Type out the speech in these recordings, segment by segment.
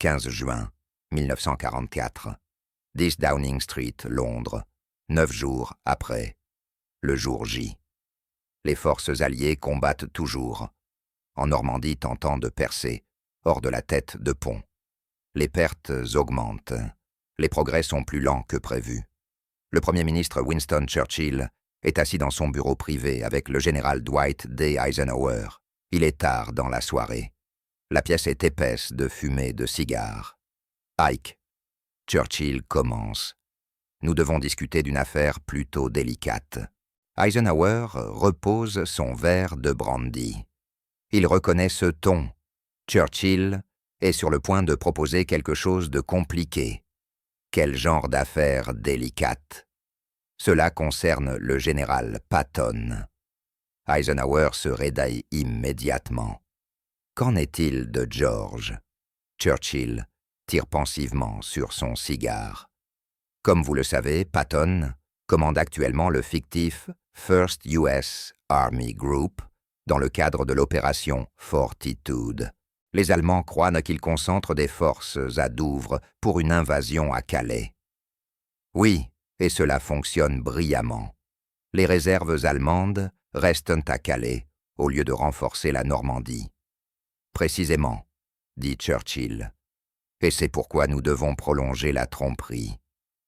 15 juin 1944. 10 Downing Street, Londres. 9 jours après. Le jour J. Les forces alliées combattent toujours. En Normandie tentant de percer, hors de la tête de pont. Les pertes augmentent. Les progrès sont plus lents que prévu. Le Premier ministre Winston Churchill est assis dans son bureau privé avec le général Dwight D. Eisenhower. Il est tard dans la soirée. La pièce est épaisse de fumée de cigares. Ike, Churchill commence. Nous devons discuter d'une affaire plutôt délicate. Eisenhower repose son verre de brandy. Il reconnaît ce ton. Churchill est sur le point de proposer quelque chose de compliqué. Quel genre d'affaire délicate? Cela concerne le général Patton. Eisenhower se réveille immédiatement. Qu'en est-il de George? Churchill tire pensivement sur son cigare. Comme vous le savez, Patton commande actuellement le fictif First US Army Group dans le cadre de l'opération Fortitude. Les Allemands croient qu'ils concentrent des forces à Douvres pour une invasion à Calais. Oui, et cela fonctionne brillamment. Les réserves allemandes restent à Calais au lieu de renforcer la Normandie. Précisément, dit Churchill. Et c'est pourquoi nous devons prolonger la tromperie,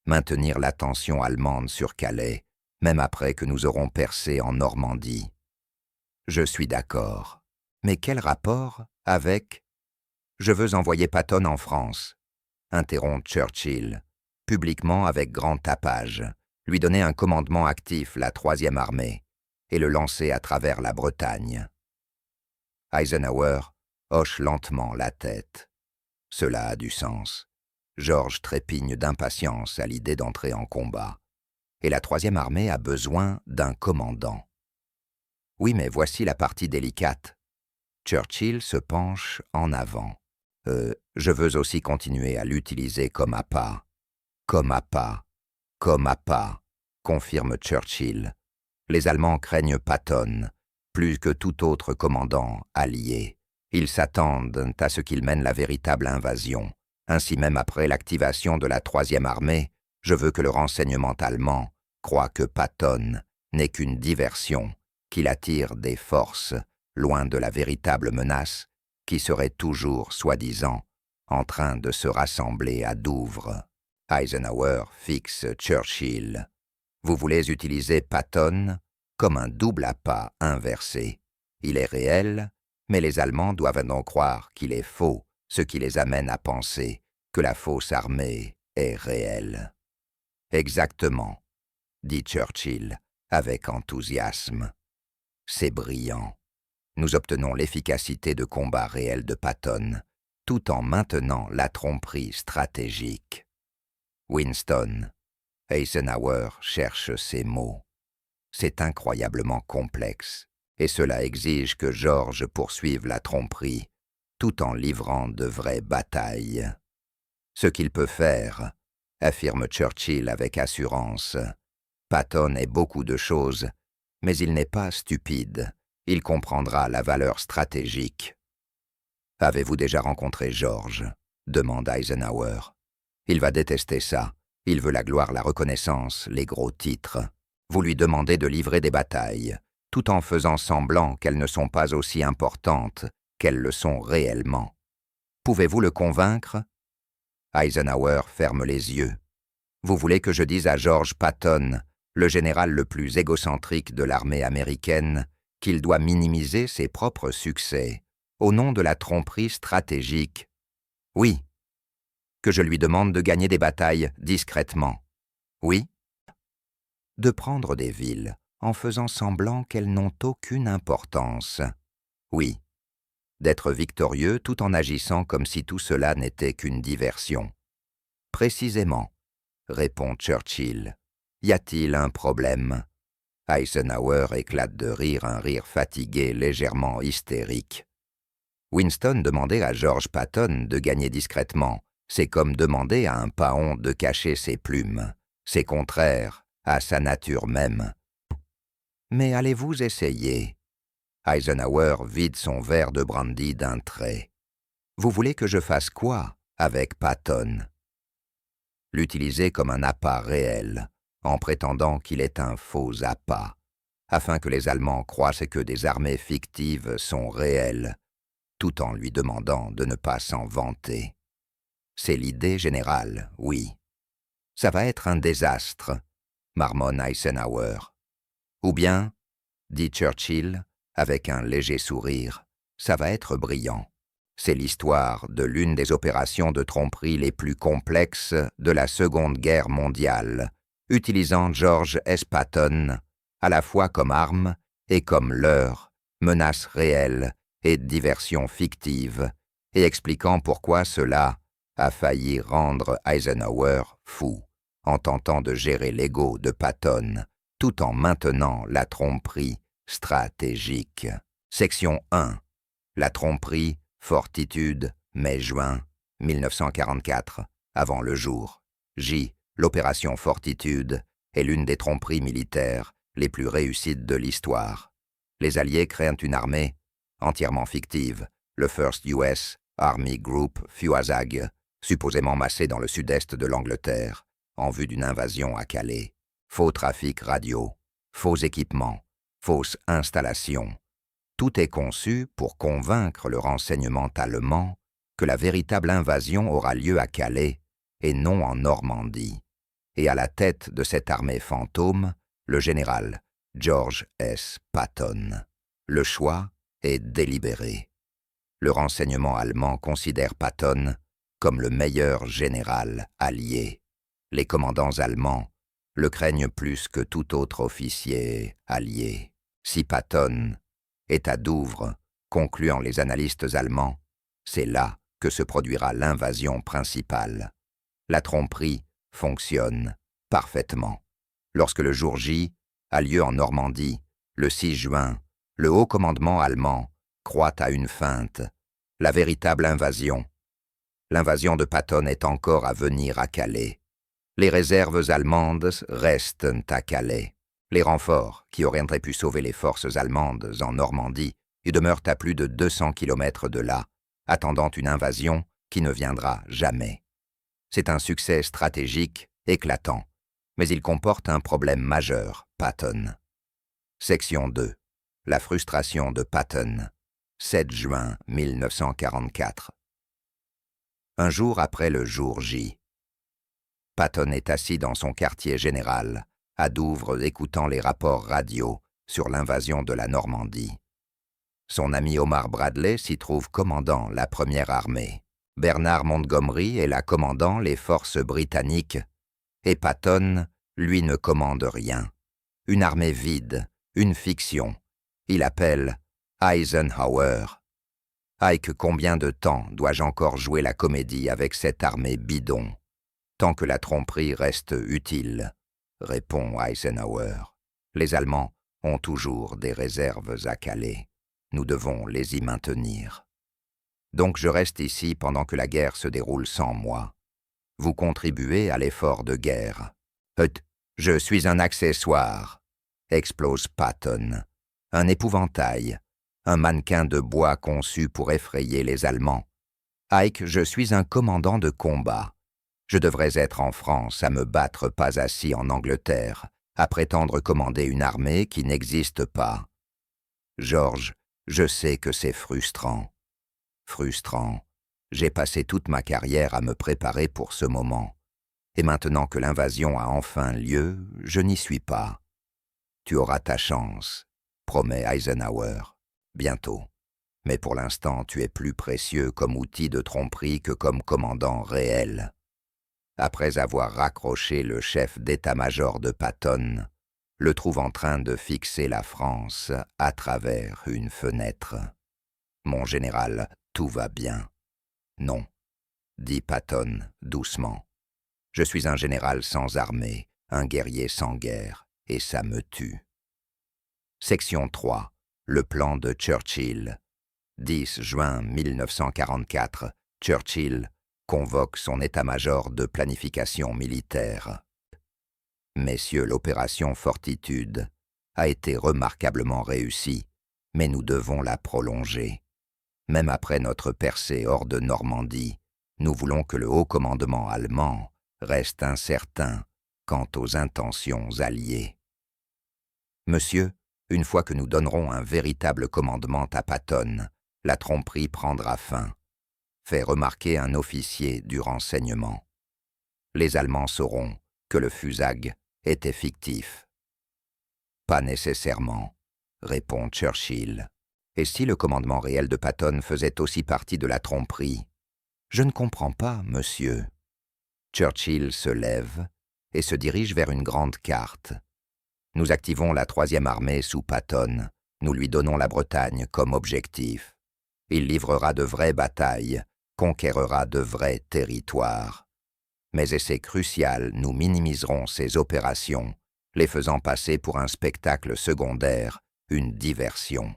maintenir l'attention allemande sur Calais, même après que nous aurons percé en Normandie. Je suis d'accord. Mais quel rapport avec... Je veux envoyer Patton en France, interrompt Churchill, publiquement avec grand tapage, lui donner un commandement actif, la 3e armée, et le lancer à travers la Bretagne. Eisenhower hoche lentement la tête. Cela a du sens. George trépigne d'impatience à l'idée d'entrer en combat. Et la 3e armée a besoin d'un commandant. Oui, mais voici la partie délicate. Churchill se penche en avant. Je veux aussi continuer à l'utiliser comme appât. Comme appât. Comme appât, confirme Churchill. Les Allemands craignent Patton, plus que tout autre commandant allié. Ils s'attendent à ce qu'il mène la véritable invasion. Ainsi même après l'activation de la 3e armée, je veux que le renseignement allemand croit que Patton n'est qu'une diversion, qu'il attire des forces, loin de la véritable menace, qui serait toujours, soi-disant, en train de se rassembler à Douvres. Eisenhower fixe Churchill. Vous voulez utiliser Patton comme un double appât inversé. Il est réel, mais les Allemands doivent donc croire qu'il est faux, ce qui les amène à penser que la fausse armée est réelle. Exactement, dit Churchill avec enthousiasme. C'est brillant. Nous obtenons l'efficacité de combat réel de Patton, tout en maintenant la tromperie stratégique. Winston, Eisenhower cherche ses mots. C'est incroyablement complexe, et cela exige que George poursuive la tromperie, tout en livrant de vraies batailles. Ce qu'il peut faire, affirme Churchill avec assurance. Patton est beaucoup de choses, mais il n'est pas stupide. Il comprendra la valeur stratégique. Avez-vous déjà rencontré George? Demande Eisenhower. Il va détester ça. Il veut la gloire, la reconnaissance, les gros titres. Vous lui demandez de livrer des batailles, tout en faisant semblant qu'elles ne sont pas aussi importantes qu'elles le sont réellement. Pouvez-vous le convaincre? Eisenhower ferme les yeux. Vous voulez que je dise à George Patton, le général le plus égocentrique de l'armée américaine, qu'il doit minimiser ses propres succès au nom de la tromperie stratégique? Oui. Que je lui demande de gagner des batailles discrètement? Oui. De prendre des villes en faisant semblant qu'elles n'ont aucune importance? Oui. D'être victorieux tout en agissant comme si tout cela n'était qu'une diversion? Précisément, répond Churchill. Y a-t-il un problème? Eisenhower éclate de rire, un rire fatigué, légèrement hystérique. Winston demandait à George Patton de gagner discrètement. C'est comme demander à un paon de cacher ses plumes. C'est contraire à sa nature même. Mais allez-vous essayer? Eisenhower vide son verre de brandy d'un trait. Vous voulez que je fasse quoi? avec Patton. L'utiliser comme un appât réel, en prétendant qu'il est un faux appât, afin que les Allemands croient que des armées fictives sont réelles, tout en lui demandant de ne pas s'en vanter. C'est l'idée générale, oui. Ça va être un désastre, marmonne Eisenhower. Ou bien, dit Churchill, avec un léger sourire, ça va être brillant. C'est l'histoire de l'une des opérations de tromperie les plus complexes de la Seconde Guerre mondiale, utilisant George S. Patton à la fois comme arme et comme leurre, menace réelle et diversion fictive, et expliquant pourquoi cela a failli rendre Eisenhower fou en tentant de gérer l'ego de Patton, tout en maintenant la tromperie stratégique. Section 1. La tromperie, Fortitude, mai-juin 1944, avant le jour. J. L'opération Fortitude est l'une des tromperies militaires les plus réussies de l'histoire. Les Alliés créent une armée entièrement fictive, le First US Army Group Fusag, supposément massé dans le sud-est de l'Angleterre, en vue d'une invasion à Calais. Faux trafic radio, faux équipements, fausse installation. Tout est conçu pour convaincre le renseignement allemand que la véritable invasion aura lieu à Calais et non en Normandie. Et à la tête de cette armée fantôme, le général George S. Patton. Le choix est délibéré. Le renseignement allemand considère Patton comme le meilleur général allié. Les commandants allemands le craignent plus que tout autre officier allié. Si Patton est à Douvres, concluant les analystes allemands, c'est là que se produira l'invasion principale. La tromperie fonctionne parfaitement. Lorsque le jour J a lieu en Normandie, le 6 juin, le haut commandement allemand croit à une feinte, la véritable invasion. L'invasion de Patton est encore à venir à Calais. Les réserves allemandes restent à Calais. Les renforts, qui auraient pu sauver les forces allemandes en Normandie, y demeurent à plus de 200 kilomètres de là, attendant une invasion qui ne viendra jamais. C'est un succès stratégique éclatant, mais il comporte un problème majeur, Patton. Section 2. La frustration de Patton. 7 juin 1944. Un jour après le jour J. Patton est assis dans son quartier général, à Douvres, écoutant les rapports radio sur l'invasion de la Normandie. Son ami Omar Bradley s'y trouve commandant la première armée. Bernard Montgomery est là commandant les forces britanniques, et Patton, lui, ne commande rien. Une armée vide, une fiction. Il appelle Eisenhower. Ike, combien de temps dois-je encore jouer la comédie avec cette armée bidon? Tant que la tromperie reste utile, répond Eisenhower. Les Allemands ont toujours des réserves à Calais. Nous devons les y maintenir. Donc je reste ici pendant que la guerre se déroule sans moi. Vous contribuez à l'effort de guerre. Je suis un accessoire, explose Patton. Un épouvantail, un mannequin de bois conçu pour effrayer les Allemands. Ike, je suis un commandant de combat. Je devrais être en France à me battre pas assis en Angleterre, à prétendre commander une armée qui n'existe pas. George, je sais que c'est frustrant. Frustrant. J'ai passé toute ma carrière à me préparer pour ce moment. Et maintenant que l'invasion a enfin lieu, je n'y suis pas. Tu auras ta chance, promet Eisenhower. Bientôt. Mais pour l'instant, tu es plus précieux comme outil de tromperie que comme commandant réel. Après avoir raccroché le chef d'état-major de Patton, le trouve en train de fixer la France à travers une fenêtre. Mon général, tout va bien. Non, dit Patton doucement. Je suis un général sans armée, un guerrier sans guerre, et ça me tue. Section 3. Le plan de Churchill. 10 juin 1944. Churchill convoque son état-major de planification militaire. Messieurs, l'opération Fortitude a été remarquablement réussie, mais nous devons la prolonger. Même après notre percée hors de Normandie, Nous voulons que le haut commandement allemand reste incertain quant aux intentions alliées. Monsieur, une fois que nous donnerons un véritable commandement à Patton, la tromperie prendra fin, fait remarquer un officier du renseignement. Les Allemands sauront que le FUSAG était fictif. Pas nécessairement, répond Churchill. Et si le commandement réel de Patton faisait aussi partie de la tromperie? Je ne comprends pas, monsieur. Churchill se lève et se dirige vers une grande carte. Nous activons la 3e armée sous Patton. Nous lui donnons la Bretagne comme objectif. Il livrera de vraies batailles, conquérera de vrais territoires. Mais et c'est crucial, nous minimiserons ces opérations, les faisant passer pour un spectacle secondaire, une diversion.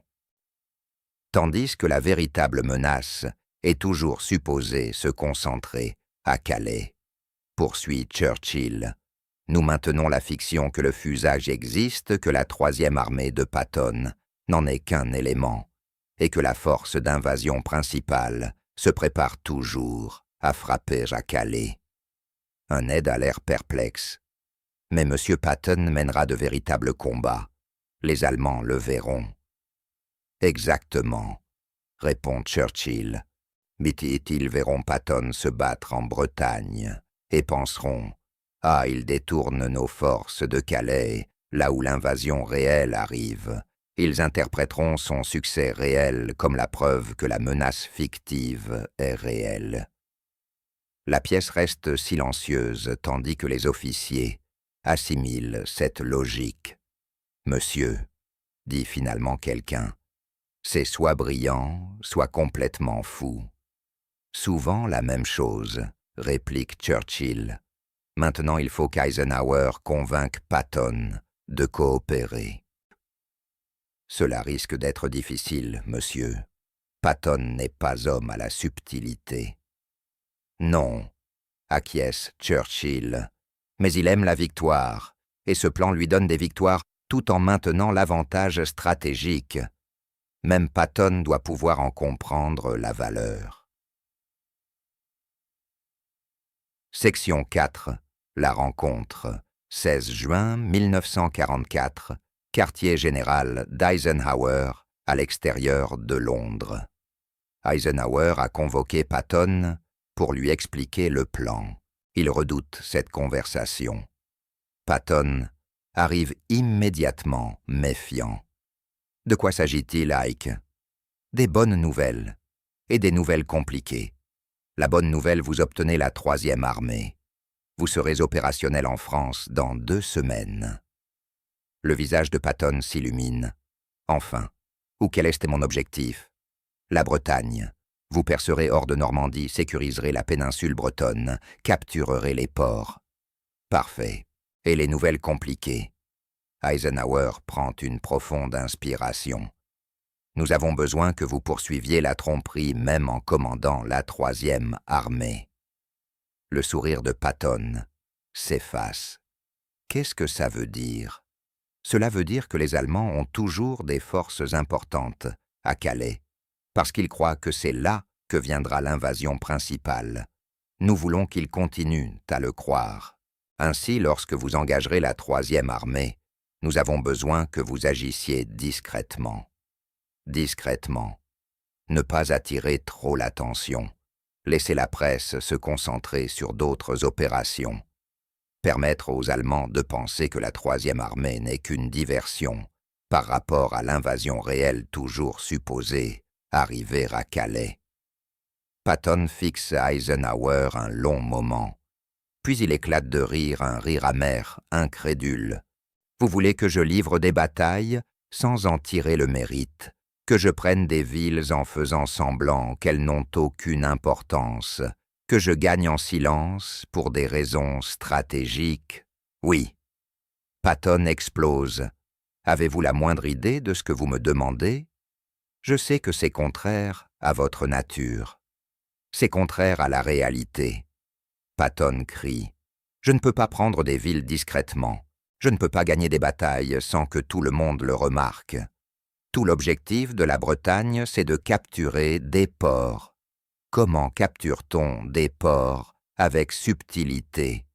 Tandis que la véritable menace est toujours supposée se concentrer à Calais. Poursuit Churchill. Nous maintenons la fiction que le FUSAG existe, que la 3e armée de Patton n'en est qu'un élément, et que la force d'invasion principale se prépare toujours à frapper à Calais. Un aide a l'air perplexe. Mais M. Patton mènera de véritables combats. Les Allemands le verront. Exactement, répond Churchill. Mais ils verront Patton se battre en Bretagne et penseront « Ah, il détourne nos forces de Calais, là où l'invasion réelle arrive. » Ils interpréteront son succès réel comme la preuve que la menace fictive est réelle. La pièce reste silencieuse tandis que les officiers assimilent cette logique. « Monsieur, dit finalement quelqu'un, c'est soit brillant, soit complètement fou. » Souvent la même chose, réplique Churchill. Maintenant il faut qu'Eisenhower convainque Patton de coopérer. Cela risque d'être difficile, monsieur. Patton n'est pas homme à la subtilité. Non, acquiesce Churchill, mais il aime la victoire, et ce plan lui donne des victoires tout en maintenant l'avantage stratégique. Même Patton doit pouvoir en comprendre la valeur. Section 4. La rencontre. 16 juin 1944. Quartier général d'Eisenhower à l'extérieur de Londres. Eisenhower a convoqué Patton pour lui expliquer le plan. Il redoute cette conversation. Patton arrive immédiatement méfiant. De quoi s'agit-il, Ike? Des bonnes nouvelles et des nouvelles compliquées. La bonne nouvelle, vous obtenez la 3e armée. Vous serez opérationnel en France dans 2 semaines. Le visage de Patton s'illumine. Enfin, ou quel était mon objectif? La Bretagne. Vous percerez hors de Normandie, sécuriserez la péninsule bretonne, capturerez les ports. Parfait. Et les nouvelles compliquées? Eisenhower prend une profonde inspiration. Nous avons besoin que vous poursuiviez la tromperie même en commandant la 3e armée. Le sourire de Patton s'efface. Qu'est-ce que ça veut dire? Cela veut dire que les Allemands ont toujours des forces importantes à Calais, parce qu'ils croient que c'est là que viendra l'invasion principale. Nous voulons qu'ils continuent à le croire. Ainsi, lorsque vous engagerez la 3e armée, nous avons besoin que vous agissiez discrètement. Discrètement. Ne pas attirer trop l'attention. Laisser la presse se concentrer sur d'autres opérations. Permettre aux Allemands de penser que la 3e armée n'est qu'une diversion par rapport à l'invasion réelle toujours supposée arriver à Calais. Patton fixe Eisenhower un long moment. Puis il éclate de rire, un rire amer, incrédule. Vous voulez que je livre des batailles sans en tirer le mérite, que je prenne des villes en faisant semblant qu'elles n'ont aucune importance, que je gagne en silence pour des raisons stratégiques? Oui. Patton explose. Avez-vous la moindre idée de ce que vous me demandez? Je sais que c'est contraire à votre nature. C'est contraire à la réalité. Patton crie. Je ne peux pas prendre des villes discrètement. Je ne peux pas gagner des batailles sans que tout le monde le remarque. Tout l'objectif de la Bretagne, c'est de capturer des ports. Comment capture-t-on des porcs avec subtilité?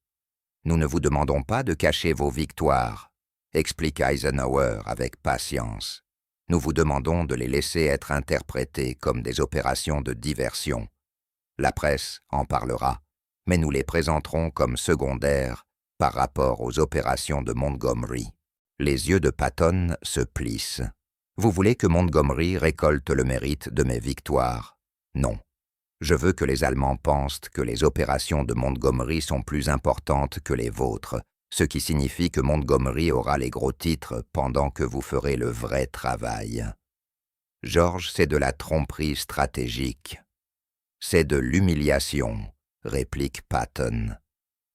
Nous ne vous demandons pas de cacher vos victoires, explique Eisenhower avec patience. Nous vous demandons de les laisser être interprétées comme des opérations de diversion. La presse en parlera, mais nous les présenterons comme secondaires par rapport aux opérations de Montgomery. Les yeux de Patton se plissent. Vous voulez que Montgomery récolte le mérite de mes victoires? Non. Je veux que les Allemands pensent que les opérations de Montgomery sont plus importantes que les vôtres, ce qui signifie que Montgomery aura les gros titres pendant que vous ferez le vrai travail. George, c'est de la tromperie stratégique. C'est de l'humiliation, réplique Patton.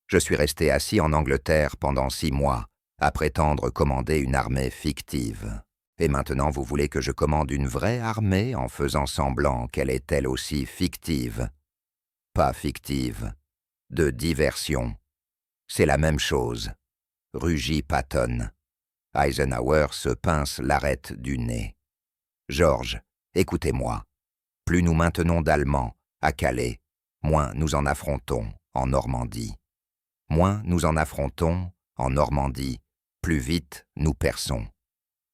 Je suis resté assis en Angleterre pendant 6 mois, à prétendre commander une armée fictive. Et maintenant vous voulez que je commande une vraie armée en faisant semblant qu'elle est elle aussi fictive. Pas fictive, de diversion. C'est la même chose, rugit Patton. Eisenhower se pince l'arête du nez. George, écoutez-moi. Plus nous maintenons d'Allemands à Calais, moins nous en affrontons en Normandie. Moins nous en affrontons en Normandie, plus vite nous perçons.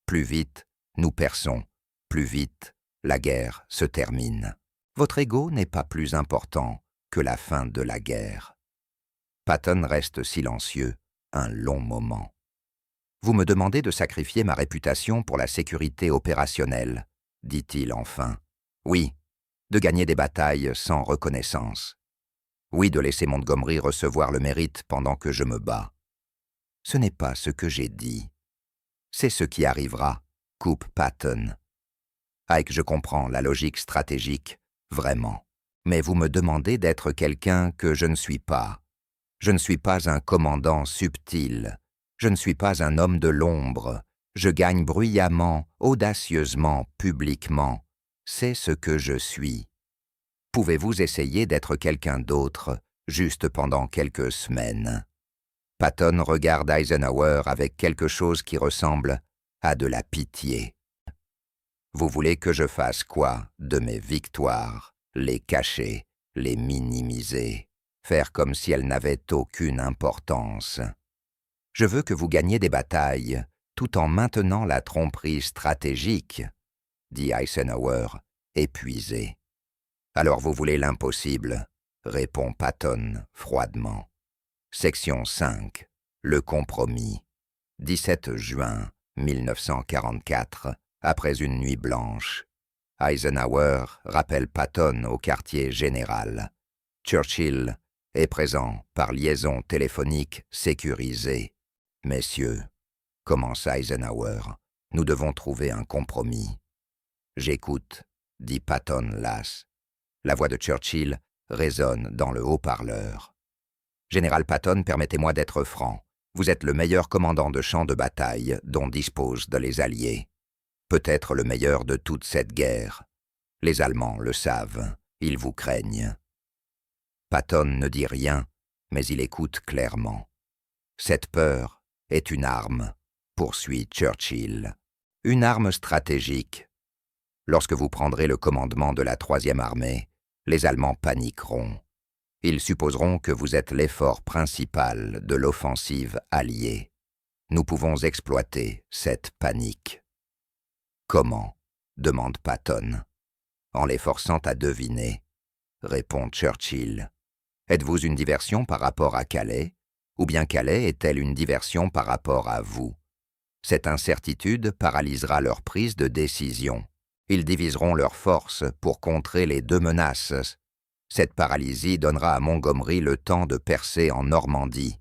Plus vite nous perçons, plus vite la guerre se termine. Votre ego n'est pas plus important que la fin de la guerre. Patton reste silencieux un long moment. Vous me demandez de sacrifier ma réputation pour la sécurité opérationnelle, dit-il enfin. Oui, de gagner des batailles sans reconnaissance. Oui, de laisser Montgomery recevoir le mérite pendant que je me bats. Ce n'est pas ce que j'ai dit. C'est ce qui arrivera, coupe Patton. Ike, je comprends la logique stratégique, vraiment. Mais vous me demandez d'être quelqu'un que je ne suis pas. Je ne suis pas un commandant subtil. Je ne suis pas un homme de l'ombre. Je gagne bruyamment, audacieusement, publiquement. C'est ce que je suis. Pouvez-vous essayer d'être quelqu'un d'autre, juste pendant quelques semaines? Patton regarde Eisenhower avec quelque chose qui ressemble à de la pitié. Vous voulez que je fasse quoi de mes victoires? Les cacher, les minimiser, faire comme si elles n'avaient aucune importance. Je veux que vous gagniez des batailles, tout en maintenant la tromperie stratégique, dit Eisenhower, épuisé. Alors vous voulez l'impossible, répond Patton froidement. Section 5. Le compromis. 17 juin 1944, après une nuit blanche. Eisenhower rappelle Patton au quartier général. Churchill est présent par liaison téléphonique sécurisée. Messieurs, commence Eisenhower, nous devons trouver un compromis. J'écoute, dit Patton las. La voix de Churchill résonne dans le haut-parleur. Général Patton, permettez-moi d'être franc. Vous êtes le meilleur commandant de champ de bataille dont disposent les Alliés. Peut-être le meilleur de toute cette guerre. Les Allemands le savent, ils vous craignent. Patton ne dit rien, mais il écoute clairement. Cette peur est une arme, poursuit Churchill. Une arme stratégique. Lorsque vous prendrez le commandement de la 3e armée, les Allemands paniqueront. Ils supposeront que vous êtes l'effort principal de l'offensive alliée. Nous pouvons exploiter cette panique. Comment? Demande Patton. En les forçant à deviner, répond Churchill. Êtes-vous une diversion par rapport à Calais? Ou bien Calais est-elle une diversion par rapport à vous? Cette incertitude paralysera leur prise de décision. Ils diviseront leurs forces pour contrer les 2 menaces. Cette paralysie donnera à Montgomery le temps de percer en Normandie.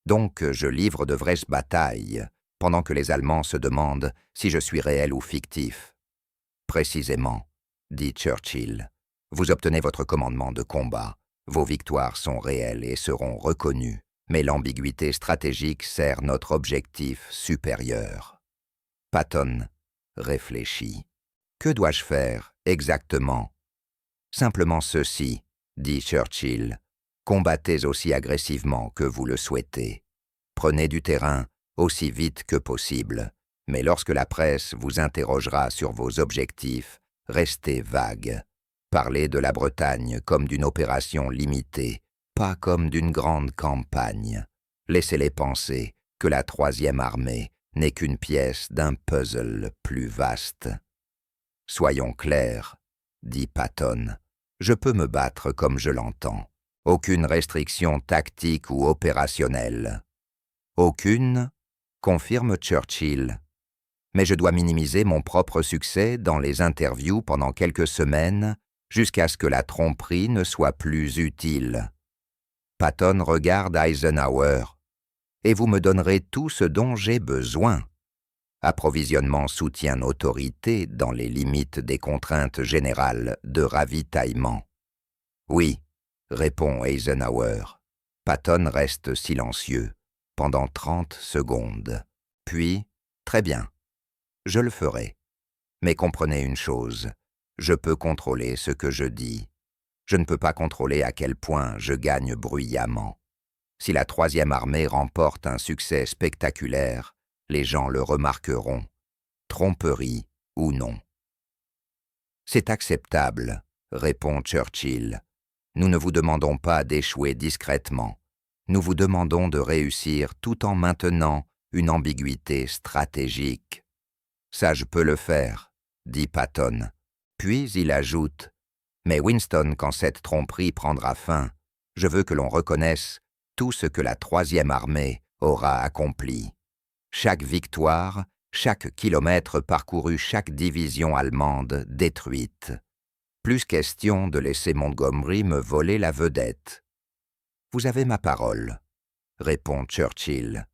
Donc je livre de vraies batailles, pendant que les Allemands se demandent si je suis réel ou fictif. Précisément, dit Churchill, vous obtenez votre commandement de combat. Vos victoires sont réelles et seront reconnues, mais l'ambiguïté stratégique sert notre objectif supérieur. Patton réfléchit. Que dois-je faire exactement? Simplement ceci, dit Churchill. Combattez aussi agressivement que vous le souhaitez. Prenez du terrain aussi vite que possible, mais lorsque la presse vous interrogera sur vos objectifs, restez vague. Parlez de la Bretagne comme d'une opération limitée, pas comme d'une grande campagne. Laissez-les penser que la troisième armée n'est qu'une pièce d'un puzzle plus vaste. Soyons clairs, dit Patton, je peux me battre comme je l'entends. Aucune restriction tactique ou opérationnelle. Aucune, confirme Churchill. Mais je dois minimiser mon propre succès dans les interviews pendant quelques semaines jusqu'à ce que la tromperie ne soit plus utile. Patton regarde Eisenhower. Et vous me donnerez tout ce dont j'ai besoin. Approvisionnement soutient autorité dans les limites des contraintes générales de ravitaillement. Oui, répond Eisenhower. Patton reste silencieux pendant 30 secondes. Puis, très bien, je le ferai. Mais comprenez une chose, je peux contrôler ce que je dis. Je ne peux pas contrôler à quel point je gagne bruyamment. Si la troisième armée remporte un succès spectaculaire, les gens le remarqueront, tromperie ou non. C'est acceptable, répond Churchill. Nous ne vous demandons pas d'échouer discrètement. Nous vous demandons de réussir tout en maintenant une ambiguïté stratégique. Ça, je peux le faire, dit Patton. Puis il ajoute, mais Winston, quand cette tromperie prendra fin, je veux que l'on reconnaisse tout ce que la troisième armée aura accompli. Chaque victoire, chaque kilomètre parcouru, chaque division allemande détruite. Plus question de laisser Montgomery me voler la vedette. Vous avez ma parole, répond Churchill.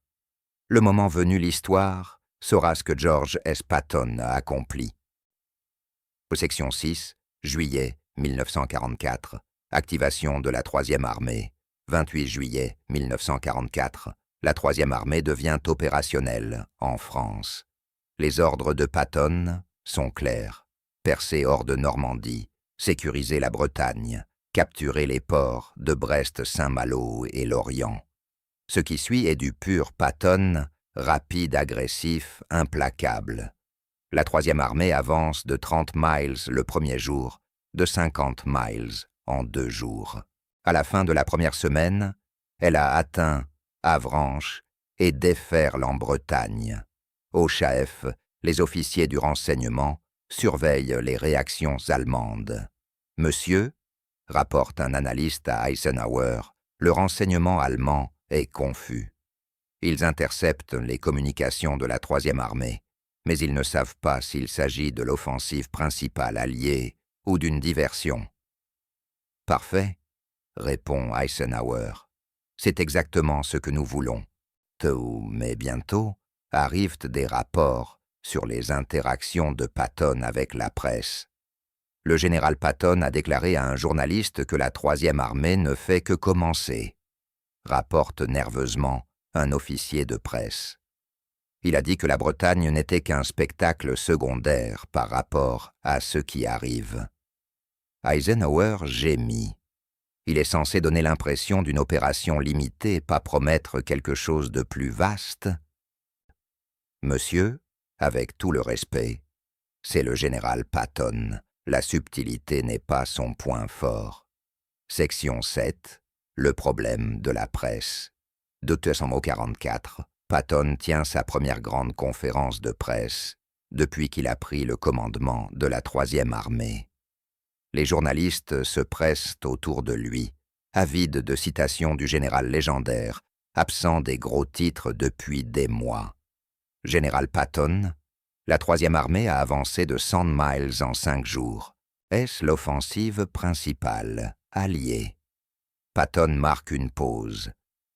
Le moment venu, l'histoire saura ce que George S. Patton a accompli. Section 6, juillet 1944. Activation de la troisième armée. 28 juillet 1944, la troisième armée devient opérationnelle en France. Les ordres de Patton sont clairs. Percer hors de Normandie, sécuriser la Bretagne, capturer les ports de Brest-Saint-Malo et Lorient. Ce qui suit est du pur Patton, rapide, agressif, implacable. La troisième armée avance de 30 miles le premier jour, de 50 miles en 2 jours. À la fin de la première semaine, elle a atteint Avranches et déferle en Bretagne. Au Chaef, les officiers du renseignement surveillent les réactions allemandes. « Monsieur, » rapporte un analyste à Eisenhower, « le renseignement allemand est confus. Ils interceptent les communications de la troisième armée, mais ils ne savent pas s'il s'agit de l'offensive principale alliée ou d'une diversion. » Parfait, répond Eisenhower. C'est exactement ce que nous voulons. Tôt, mais bientôt, arrivent des rapports sur les interactions de Patton avec la presse. Le général Patton a déclaré à un journaliste que la troisième armée ne fait que commencer, rapporte nerveusement un officier de presse. Il a dit que la Bretagne n'était qu'un spectacle secondaire par rapport à ce qui arrive. Eisenhower gémit. Il est censé donner l'impression d'une opération limitée, pas promettre quelque chose de plus vaste. Monsieur, avec tout le respect, c'est le général Patton. La subtilité n'est pas son point fort. Section 7. Le problème de la presse. 244. Patton tient sa première grande conférence de presse depuis qu'il a pris le commandement de la troisième armée. Les journalistes se pressent autour de lui, avides de citations du général légendaire, absent des gros titres depuis des mois. Général Patton, la troisième armée a avancé de 100 miles en 5 jours. Est-ce l'offensive principale, alliée? Patton marque une pause.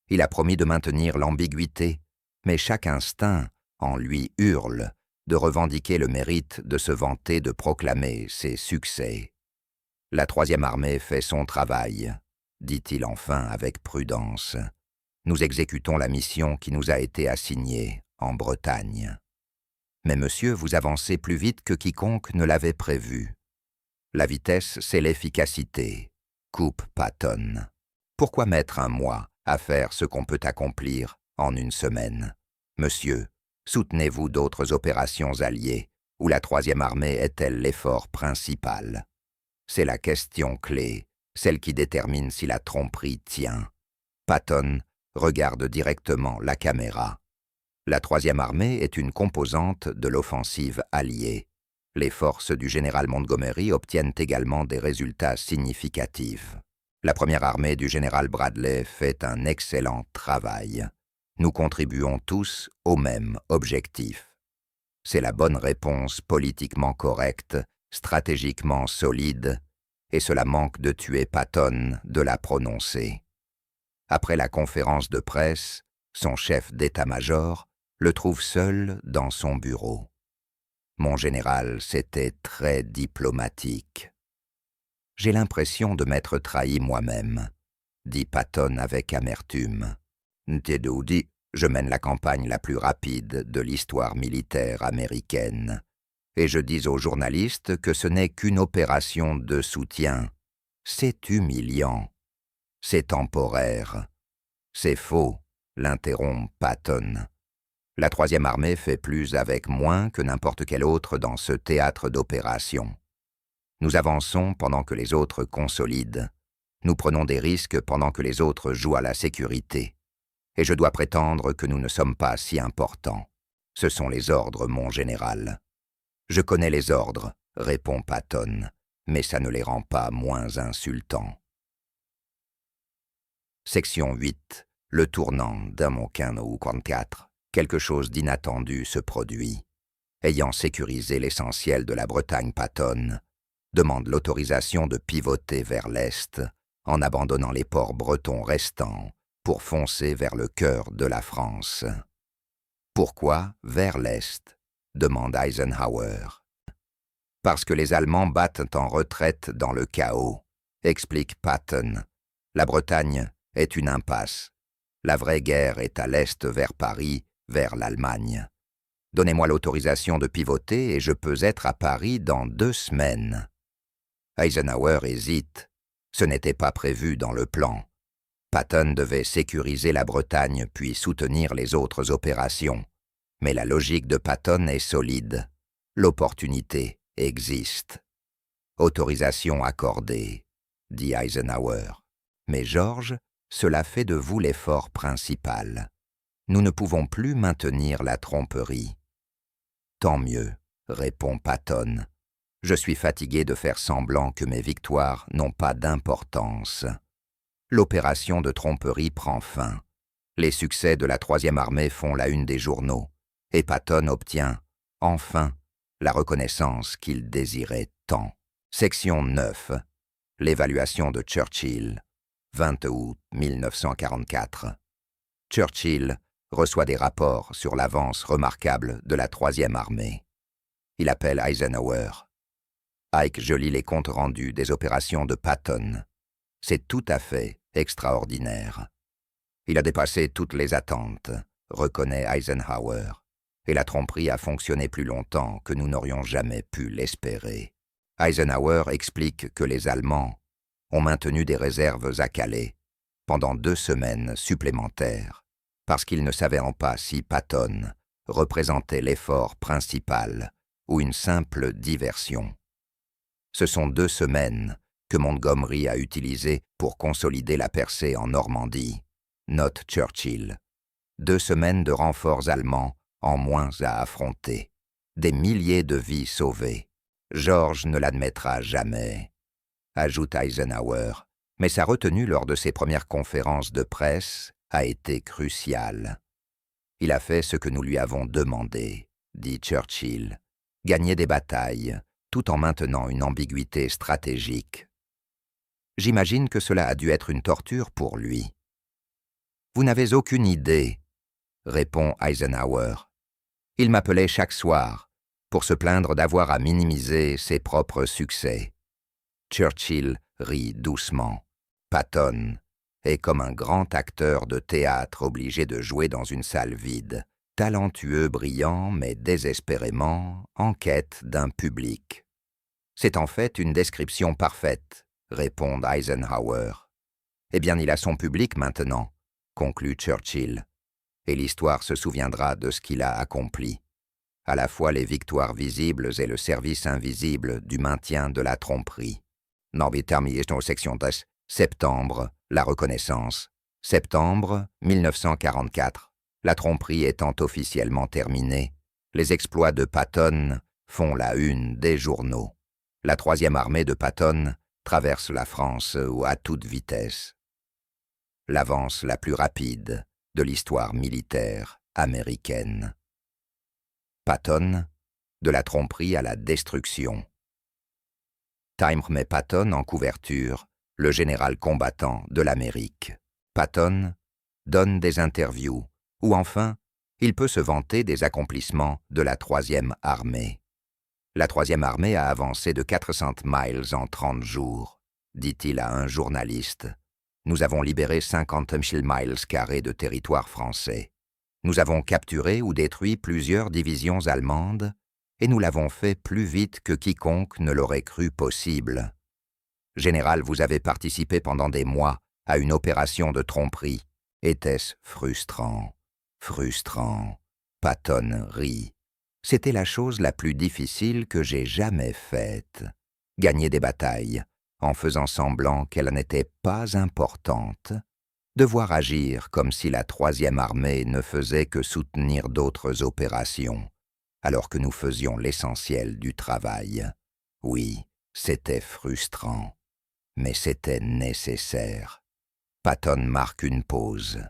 Il a promis de maintenir l'ambiguïté, mais chaque instinct en lui hurle de revendiquer le mérite de se vanter de proclamer ses succès. La troisième armée fait son travail, dit-il enfin avec prudence. Nous exécutons la mission qui nous a été assignée en Bretagne. Mais monsieur, vous avancez plus vite que quiconque ne l'avait prévu. La vitesse, c'est l'efficacité, coupe Patton. Pourquoi mettre un mois à faire ce qu'on peut accomplir en une semaine? Monsieur, soutenez-vous d'autres opérations alliées où la troisième armée est-elle l'effort principal? C'est la question clé, celle qui détermine si la tromperie tient. Patton regarde directement la caméra. La troisième armée est une composante de l'offensive alliée. Les forces du général Montgomery obtiennent également des résultats significatifs. La première armée du général Bradley fait un excellent travail. Nous contribuons tous au même objectif. C'est la bonne réponse politiquement correcte, stratégiquement solide, et cela manque de tuer Patton de la prononcer. Après la conférence de presse, son chef d'état-major le trouve seul dans son bureau. Mon général, c'était très diplomatique. J'ai l'impression de m'être trahi moi-même, dit Patton avec amertume. N'Teddy, je mène la campagne la plus rapide de l'histoire militaire américaine. Et je dis aux journalistes que ce n'est qu'une opération de soutien. C'est humiliant. C'est temporaire. C'est faux, l'interrompt Patton. La troisième armée fait plus avec moins que n'importe quel autre dans ce théâtre d'opération. Nous avançons pendant que les autres consolident. Nous prenons des risques pendant que les autres jouent à la sécurité. Et je dois prétendre que nous ne sommes pas si importants. Ce sont les ordres, mon général. Je connais les ordres, répond Patton, mais ça ne les rend pas moins insultants. Section 8. Le tournant d'Amokano 44. Quelque chose d'inattendu se produit. Ayant sécurisé l'essentiel de la Bretagne, Patton demande l'autorisation de pivoter vers l'est, en abandonnant les ports bretons restants, pour foncer vers le cœur de la France. Pourquoi vers l'est? Demande Eisenhower. Parce que les Allemands battent en retraite dans le chaos, explique Patton. La Bretagne est une impasse. La vraie guerre est à l'est vers Paris, vers l'Allemagne. Donnez-moi l'autorisation de pivoter et je peux être à Paris dans 2 semaines. Eisenhower hésite. Ce n'était pas prévu dans le plan. Patton devait sécuriser la Bretagne puis soutenir les autres opérations. Mais la logique de Patton est solide. L'opportunité existe. Autorisation accordée, dit Eisenhower. Mais George, cela fait de vous l'effort principal. Nous ne pouvons plus maintenir la tromperie. Tant mieux, répond Patton. Je suis fatigué de faire semblant que mes victoires n'ont pas d'importance. L'opération de tromperie prend fin. Les succès de la troisième armée font la une des journaux, et Patton obtient, enfin, la reconnaissance qu'il désirait tant. Section 9. L'évaluation de Churchill. 20 août 1944. Churchill reçoit des rapports sur l'avance remarquable de la troisième armée. Il appelle Eisenhower. Ike lit les comptes rendus des opérations de Patton. C'est tout à fait extraordinaire. Il a dépassé toutes les attentes, reconnaît Eisenhower, et la tromperie a fonctionné plus longtemps que nous n'aurions jamais pu l'espérer. Eisenhower explique que les Allemands ont maintenu des réserves à Calais pendant 2 semaines supplémentaires, parce qu'ils ne savaient pas si Patton représentait l'effort principal ou une simple diversion. Ce sont 2 semaines que Montgomery a utilisées pour consolider la percée en Normandie, note Churchill. 2 semaines de renforts allemands en moins à affronter. Des milliers de vies sauvées. George ne l'admettra jamais, ajoute Eisenhower, mais sa retenue lors de ses premières conférences de presse a été cruciale. Il a fait ce que nous lui avons demandé, dit Churchill, gagner des batailles, tout en maintenant une ambiguïté stratégique. J'imagine que cela a dû être une torture pour lui. Vous n'avez aucune idée, répond Eisenhower. Il m'appelait chaque soir pour se plaindre d'avoir à minimiser ses propres succès. Churchill rit doucement. Patton est comme un grand acteur de théâtre obligé de jouer dans une salle vide, talentueux, brillant, mais désespérément en quête d'un public. C'est en fait une description parfaite, répond Eisenhower. Eh bien, il a son public maintenant, conclut Churchill, et l'histoire se souviendra de ce qu'il a accompli. À la fois les victoires visibles et le service invisible du maintien de la tromperie. Nordvitamisto section 10. Septembre, la reconnaissance. Septembre 1944. La tromperie étant officiellement terminée, les exploits de Patton font la une des journaux. La 3e armée de Patton traverse la France à toute vitesse. L'avance la plus rapide de l'histoire militaire américaine. Patton, de la tromperie à la destruction. Time met Patton en couverture, le général combattant de l'Amérique. Patton donne des interviews, ou enfin, il peut se vanter des accomplissements de la 3e armée. La 3e armée a avancé de 400 miles en 30 jours, dit-il à un journaliste. Nous avons libéré 50 000 miles carrés de territoire français. Nous avons capturé ou détruit plusieurs divisions allemandes et nous l'avons fait plus vite que quiconque ne l'aurait cru possible. Général, vous avez participé pendant des mois à une opération de tromperie. Était-ce frustrant? Frustrant. Patton rit. C'était la chose la plus difficile que j'ai jamais faite. Gagner des batailles, en faisant semblant qu'elles n'étaient pas importantes, devoir agir comme si la 3e armée ne faisait que soutenir d'autres opérations, alors que nous faisions l'essentiel du travail. Oui, c'était frustrant, mais c'était nécessaire. Patton marque une pause.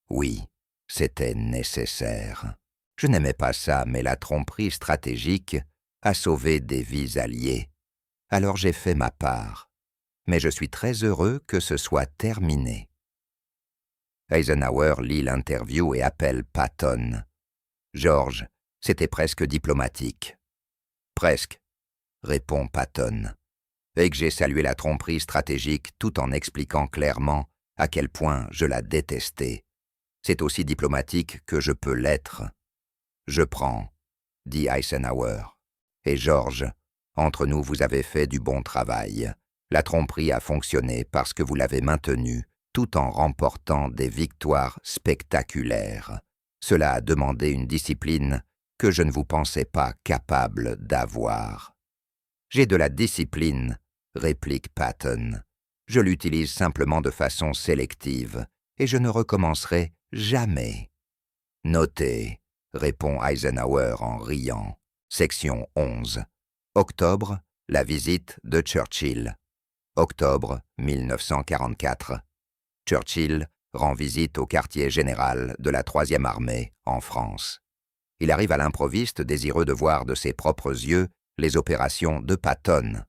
Oui, c'était nécessaire. Je n'aimais pas ça, mais la tromperie stratégique a sauvé des vies alliées. Alors j'ai fait ma part. Mais je suis très heureux que ce soit terminé. Eisenhower lit l'interview et appelle Patton. « George, c'était presque diplomatique. »« Presque, » répond Patton. Et que j'ai salué la tromperie stratégique tout en expliquant clairement à quel point je la détestais. C'est aussi diplomatique que je peux l'être. « Je prends, » dit Eisenhower. « Et George, entre nous vous avez fait du bon travail. La tromperie a fonctionné parce que vous l'avez maintenue tout en remportant des victoires spectaculaires. Cela a demandé une discipline que je ne vous pensais pas capable d'avoir. »« J'ai de la discipline, » réplique Patton. « Je l'utilise simplement de façon sélective et je ne recommencerai jamais. »« Notez, » répond Eisenhower en riant. Section 11. Octobre, la visite de Churchill. Octobre 1944. Churchill rend visite au quartier général de la 3e armée en France. Il arrive à l'improviste désireux de voir de ses propres yeux les opérations de Patton.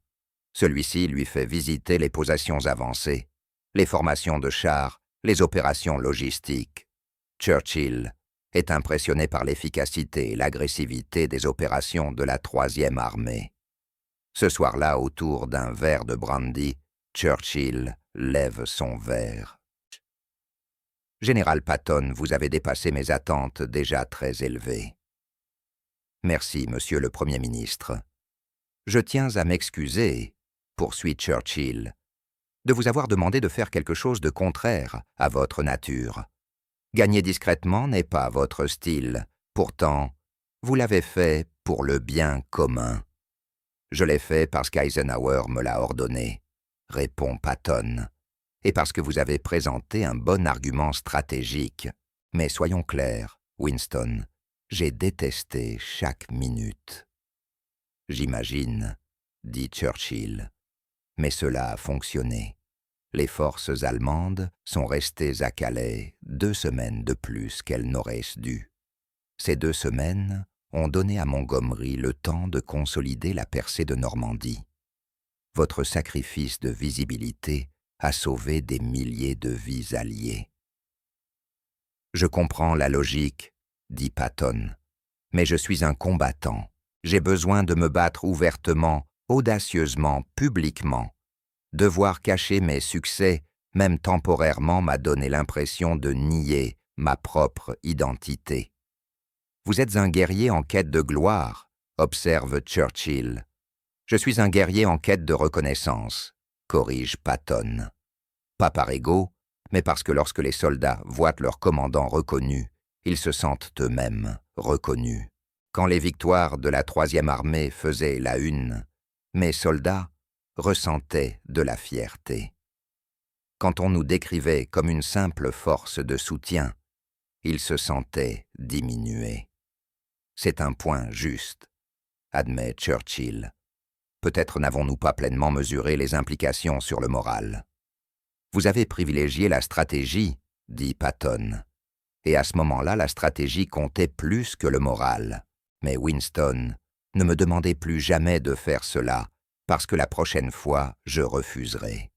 Celui-ci lui fait visiter les positions avancées, les formations de chars, les opérations logistiques. Churchill est impressionné par l'efficacité et l'agressivité des opérations de la 3e armée. Ce soir-là, autour d'un verre de brandy, Churchill lève son verre. « Général Patton, vous avez dépassé mes attentes déjà très élevées. »« Merci, Monsieur le Premier ministre. Je tiens à m'excuser, » poursuit Churchill, « de vous avoir demandé de faire quelque chose de contraire à votre nature. Gagner discrètement n'est pas votre style. Pourtant, vous l'avez fait pour le bien commun. »« Je l'ai fait parce qu'Eisenhower me l'a ordonné, » répond Patton, « et parce que vous avez présenté un bon argument stratégique. Mais soyons clairs, Winston, j'ai détesté chaque minute. »« J'imagine, » dit Churchill, « mais cela a fonctionné. Les forces allemandes sont restées à Calais 2 semaines de plus qu'elles n'auraient dû. Ces 2 semaines ont donné à Montgomery le temps de consolider la percée de Normandie. Votre sacrifice de visibilité a sauvé des milliers de vies alliées. »« Je comprends la logique, » dit Patton, « mais je suis un combattant. J'ai besoin de me battre ouvertement, audacieusement, publiquement. Devoir cacher mes succès, même temporairement, m'a donné l'impression de nier ma propre identité. »« Vous êtes un guerrier en quête de gloire, » observe Churchill. « Je suis un guerrier en quête de reconnaissance, » corrige Patton. Pas par ego, mais parce que lorsque les soldats voient leur commandant reconnu, ils se sentent eux-mêmes reconnus. Quand les victoires de la 3e armée faisaient la une, mes soldats, ressentait de la fierté. Quand on nous décrivait comme une simple force de soutien, il se sentait diminué. C'est un point juste, admet Churchill. Peut-être n'avons-nous pas pleinement mesuré les implications sur le moral. Vous avez privilégié la stratégie, dit Patton. Et à ce moment-là, la stratégie comptait plus que le moral. Mais Winston, ne me demandez plus jamais de faire cela, parce que la prochaine fois, je refuserai.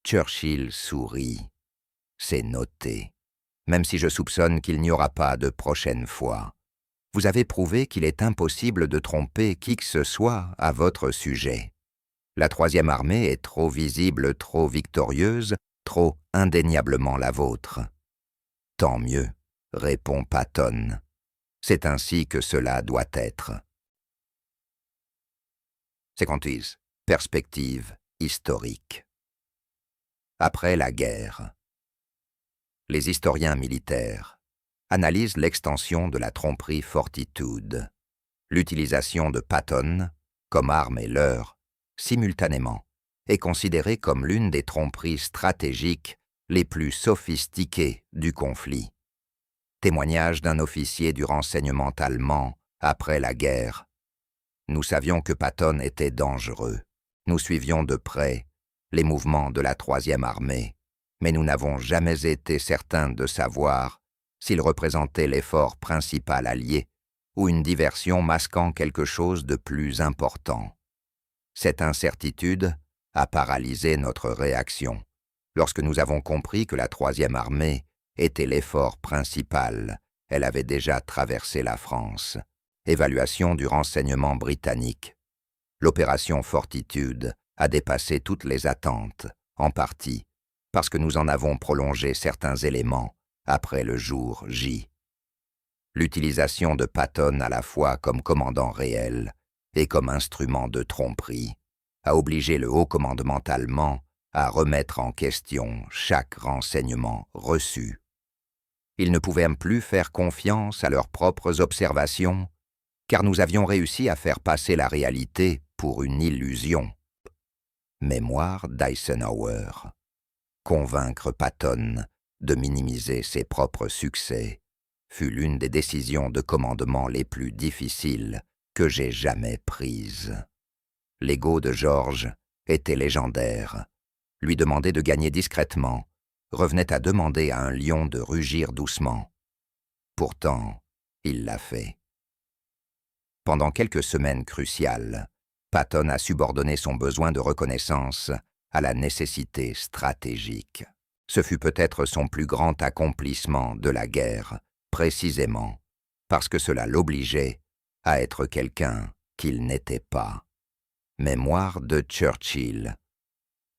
Churchill sourit. C'est noté. Même si je soupçonne qu'il n'y aura pas de prochaine fois. Vous avez prouvé qu'il est impossible de tromper qui que ce soit à votre sujet. La troisième armée est trop visible, trop victorieuse, trop indéniablement la vôtre. Tant mieux, répond Patton. C'est ainsi que cela doit être. 58. Perspective historique. Après la guerre. Les historiens militaires analysent l'extension de la tromperie Fortitude, l'utilisation de Patton comme arme et leurre, simultanément, est considérée comme l'une des tromperies stratégiques les plus sophistiquées du conflit. Témoignage d'un officier du renseignement allemand après la guerre. Nous savions que Patton était dangereux. Nous suivions de près les mouvements de la troisième armée, mais nous n'avons jamais été certains de savoir s'il représentait l'effort principal allié ou une diversion masquant quelque chose de plus important. Cette incertitude a paralysé notre réaction lorsque nous avons compris que la troisième armée était l'effort principal. Elle avait déjà traversé la France. Évaluation du renseignement britannique. L'opération Fortitude a dépassé toutes les attentes, en partie parce que nous en avons prolongé certains éléments après le jour J. L'utilisation de Patton à la fois comme commandant réel et comme instrument de tromperie a obligé le haut commandement allemand à remettre en question chaque renseignement reçu. Ils ne pouvaient plus faire confiance à leurs propres observations, car nous avions réussi à faire passer la réalité pour une illusion. Mémoire d'Eisenhower. Convaincre Patton de minimiser ses propres succès fut l'une des décisions de commandement les plus difficiles que j'ai jamais prises. L'ego de George était légendaire. Lui demander de gagner discrètement revenait à demander à un lion de rugir doucement. Pourtant, il l'a fait. Pendant quelques semaines cruciales, Patton a subordonné son besoin de reconnaissance à la nécessité stratégique. Ce fut peut-être son plus grand accomplissement de la guerre, précisément parce que cela l'obligeait à être quelqu'un qu'il n'était pas. Mémoire de Churchill.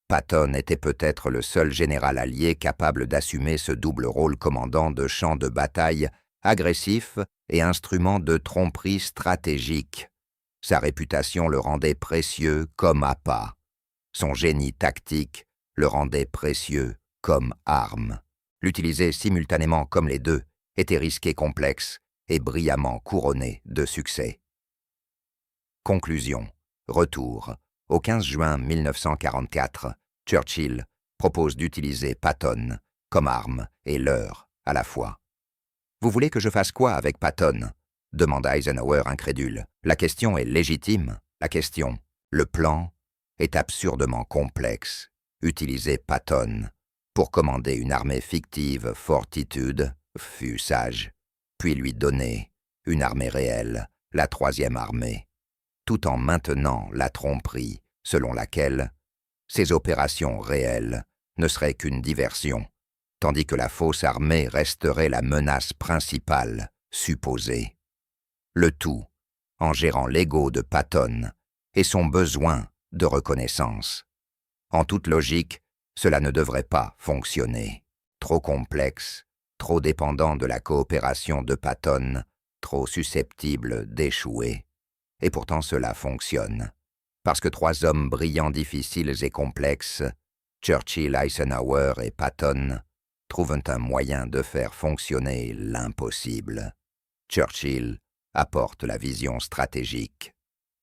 Patton était peut-être le seul général allié capable d'assumer ce double rôle commandant de champ de bataille agressif et instrument de tromperie stratégique. Sa réputation le rendait précieux comme appât. Son génie tactique le rendait précieux comme arme. L'utiliser simultanément comme les deux était risqué, complexe et brillamment couronné de succès. Conclusion. Retour. Au 15 juin 1944, Churchill propose d'utiliser Patton comme arme et leurre à la fois. « Vous voulez que je fasse quoi avec Patton ?» demanda Eisenhower incrédule. « La question est légitime. La question, le plan, est absurdement complexe. Utiliser Patton pour commander une armée fictive Fortitude fut sage, puis lui donner une armée réelle, la troisième armée, tout en maintenant la tromperie selon laquelle ces opérations réelles ne seraient qu'une diversion, tandis que la fausse armée resterait la menace principale, supposée. Le tout en gérant l'ego de Patton et son besoin de reconnaissance. En toute logique, cela ne devrait pas fonctionner. Trop complexe, trop dépendant de la coopération de Patton, trop susceptible d'échouer. Et pourtant cela fonctionne. Parce que trois hommes brillants, difficiles et complexes, Churchill, Eisenhower et Patton, trouvent un moyen de faire fonctionner l'impossible. Churchill apporte la vision stratégique.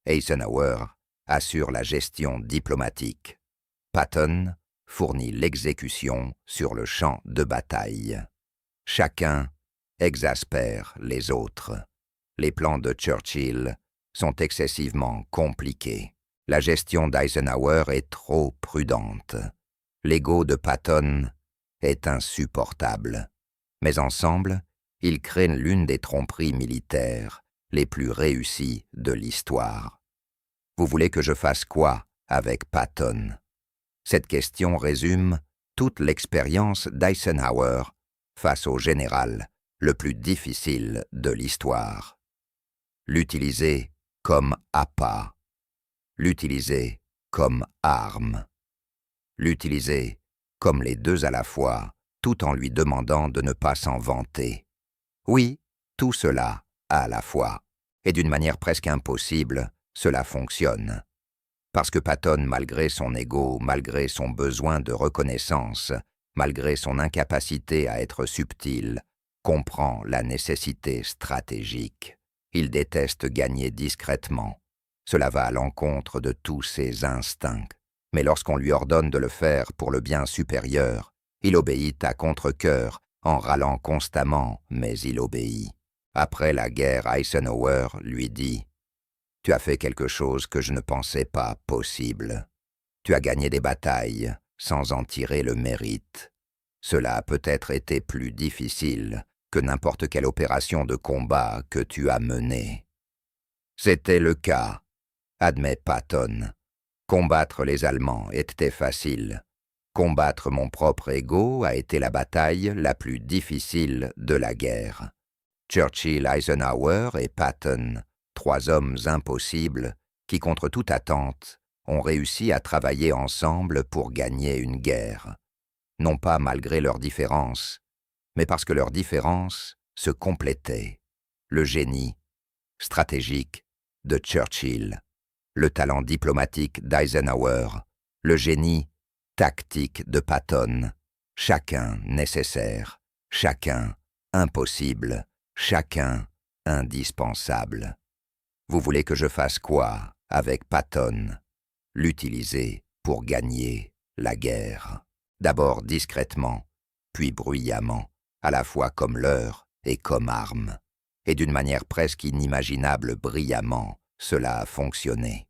Eisenhower assure la gestion diplomatique. Patton fournit l'exécution sur le champ de bataille. Chacun exaspère les autres. Les plans de Churchill sont excessivement compliqués. La gestion d'Eisenhower est trop prudente. L'ego de Patton est insupportable. Mais ensemble, ils créent l'une des tromperies militaires les plus réussies de l'histoire. Vous voulez que je fasse quoi avec Patton? Cette question résume toute l'expérience d'Eisenhower face au général le plus difficile de l'histoire. L'utiliser comme appât, l'utiliser comme arme, l'utiliser comme les deux à la fois, tout en lui demandant de ne pas s'en vanter. Oui, tout cela à la fois. Et d'une manière presque impossible, cela fonctionne. Parce que Patton, malgré son ego, malgré son besoin de reconnaissance, malgré son incapacité à être subtil, comprend la nécessité stratégique. Il déteste gagner discrètement. Cela va à l'encontre de tous ses instincts. Mais lorsqu'on lui ordonne de le faire pour le bien supérieur, il obéit à contre-cœur, en râlant constamment, mais il obéit. Après la guerre, Eisenhower lui dit « Tu as fait quelque chose que je ne pensais pas possible. Tu as gagné des batailles sans en tirer le mérite. Cela a peut-être été plus difficile que n'importe quelle opération de combat que tu as menée. » C'était le cas, admet Patton. Combattre les Allemands était facile. Combattre mon propre ego a été la bataille la plus difficile de la guerre. Churchill, Eisenhower et Patton, trois hommes impossibles qui, contre toute attente, ont réussi à travailler ensemble pour gagner une guerre. Non pas malgré leurs différences, mais parce que leurs différences se complétaient. Le génie stratégique de Churchill, le talent diplomatique d'Eisenhower, le génie tactique de Patton, chacun nécessaire, chacun impossible, chacun indispensable. Vous voulez que je fasse quoi avec Patton? L'utiliser pour gagner la guerre. D'abord discrètement, puis bruyamment, à la fois comme leurre et comme arme. Et d'une manière presque inimaginable brillamment, cela a fonctionné.